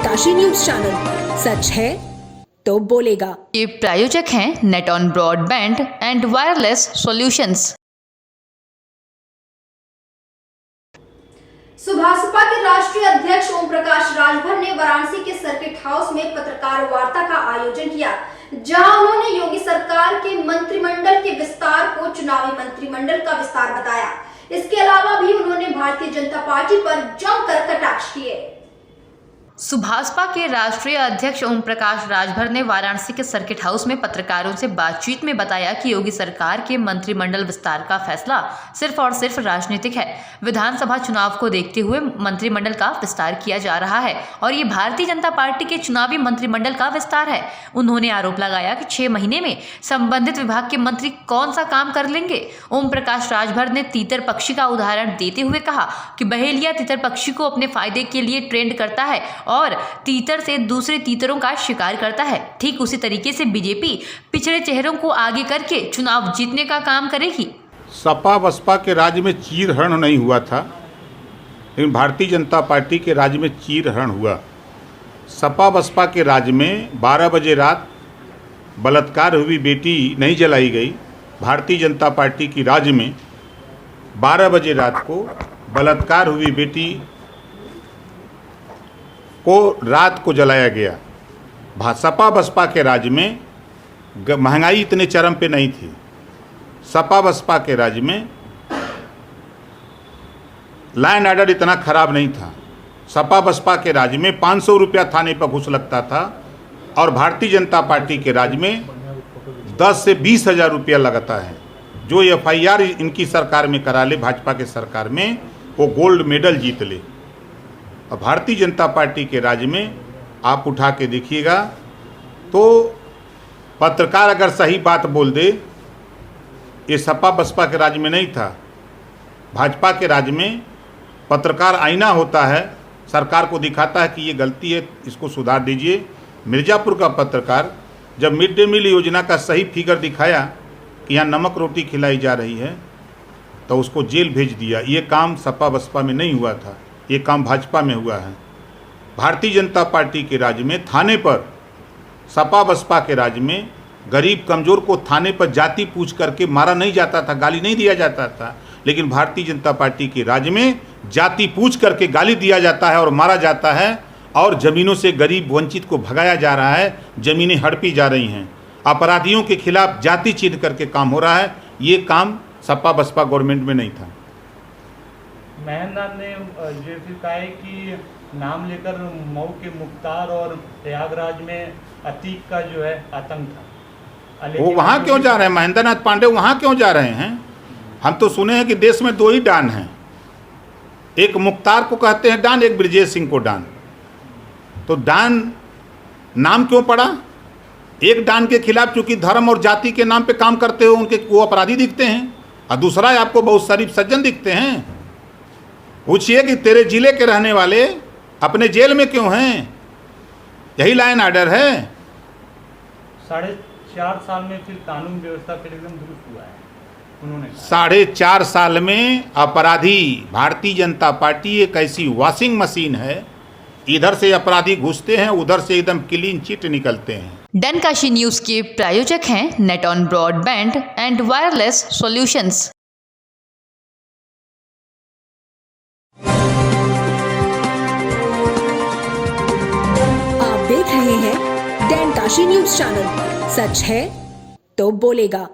Kashi news channel, सच है तो बोलेगा। ये प्रायोजक हैं net on broadband and wireless solutions. Bhajpa के राष्ट्रीय अध्यक्ष ओम प्रकाश राजभर ने वाराणसी के सर्किट हाउस में पत्रकार वार्ता का आयोजन किया, जहां उन्होंने योगी सरकार के मंत्रिमंडल के विस्तार को चुनावी मंत्रिमंडल का विस्तार बताया। इसके अलावा भी उन्होंने भारतीय जनता पार्टी पर जमकर कटाक्ष किए। भाजपा के राष्ट्रीय अध्यक्ष ओम प्रकाश राजभर ने वाराणसी के सर्किट हाउस में पत्रकारों से बातचीत में बताया कि योगी सरकार के मंत्रिमंडल विस्तार का फैसला सिर्फ और सिर्फ राजनीतिक है। विधानसभा चुनाव को देखते हुए मंत्रिमंडल का विस्तार किया जा रहा है और ये भारतीय जनता पार्टी के चुनावी मंत्रिमंडल का विस्तार है। उन्होंने आरोप लगाया कि 6 महीने में संबंधित विभाग के मंत्री कौन सा काम कर लेंगे। ओम प्रकाश राजभर ने तीतर पक्षी का उदाहरण देते हुए कहा कि बहेलिया तीतर पक्षी को अपने फायदे के लिए ट्रेंड करता है और तीतर से दूसरे तीतरों का शिकार करता है। ठीक उसी तरीके से बीजेपी पिछड़े चेहरों को आगे करके चुनाव जीतने का काम करेगी। सपा बसपा के राज्य में चीरहरण नहीं हुआ था, लेकिन भारतीय जनता पार्टी के राज्य में चीरहरण हुआ। सपा बसपा के राज्य में 12 बजे रात बलात्कार हुई बेटी नहीं जलाई गई। भारतीय जनता पार्टी की राज्य में 12 बजे रात को बलात्कार हुई बेटी को रात को जलाया गया। सपा बसपा के राज्य में महंगाई इतने चरम पे नहीं थी। सपा बसपा के राज्य में लॉ एंड ऑर्डर इतना खराब नहीं था। सपा बसपा के राज्य में 500 रुपया थाने पर घूस लगता था और भारतीय जनता पार्टी के राज्य में 10 से 20 हज़ार रुपया लगता है। जो FIR इनकी सरकार में करा ले, भाजपा के सरकार में, वो गोल्ड मेडल जीत ले। और भारतीय जनता पार्टी के राज्य में आप उठा के देखिएगा तो पत्रकार अगर सही बात बोल दे, ये सपा बसपा के राज्य में नहीं था। भाजपा के राज्य में पत्रकार आईना होता है, सरकार को दिखाता है कि ये गलती है, इसको सुधार दीजिए। मिर्ज़ापुर का पत्रकार जब मिड डे मील योजना का सही फिगर दिखाया कि यहाँ नमक रोटी खिलाई जा रही है, तो उसको जेल भेज दिया। ये काम सपा बसपा में नहीं हुआ था, ये काम भाजपा में हुआ है। भारतीय जनता पार्टी के राज्य में थाने पर, सपा बसपा के राज्य में गरीब कमज़ोर को थाने पर जाति पूछ करके मारा नहीं जाता था, गाली नहीं दिया जाता था। लेकिन भारतीय जनता पार्टी के राज्य में जाति पूछ करके गाली दिया जाता है और मारा जाता है और ज़मीनों से गरीब वंचित को भगाया जा रहा है, ज़मीनें हड़पी जा रही हैं। अपराधियों के खिलाफ जाति चिन्ह करके काम हो रहा है। ये काम सपा बसपा गवर्नमेंट में नहीं था। महेंद्र ने ये फिर कहा है कि नाम लेकर मऊ के मुख्तार और प्रयागराज में अतीक का जो है आतंक था। वो वहाँ क्यों जा रहे हैं? महेंद्र नाथ पांडे वहाँ क्यों जा रहे हैं? हम तो सुने हैं कि देश में 2 ही डान हैं, एक मुख्तार को कहते हैं डान, एक ब्रजेश सिंह को डान। तो डान नाम क्यों पड़ा? एक डान के खिलाफ चूंकि धर्म और जाति के नाम पे काम करते हो, उनके वो अपराधी दिखते हैं, और दूसरा आपको बहुत शरीफ सज्जन दिखते हैं। पूछिए कि तेरे जिले के रहने वाले अपने जेल में क्यों हैं? यही लॉ एंड ऑर्डर है। 4.5 साल में फिर कानून व्यवस्था फिर एकदम दुरुस्त हुआ है, उन्होंने 4.5 साल में अपराधी, भारतीय जनता पार्टी एक ऐसी वॉशिंग मशीन है, इधर से अपराधी घुसते हैं, उधर से एकदम क्लीन चिट निकलते हैं। डन काशी न्यूज के प्रायोजक हैं net on broadband and wireless solutions. आप देख रहे हैं डन काशी न्यूज चैनल, सच है तो बोलेगा।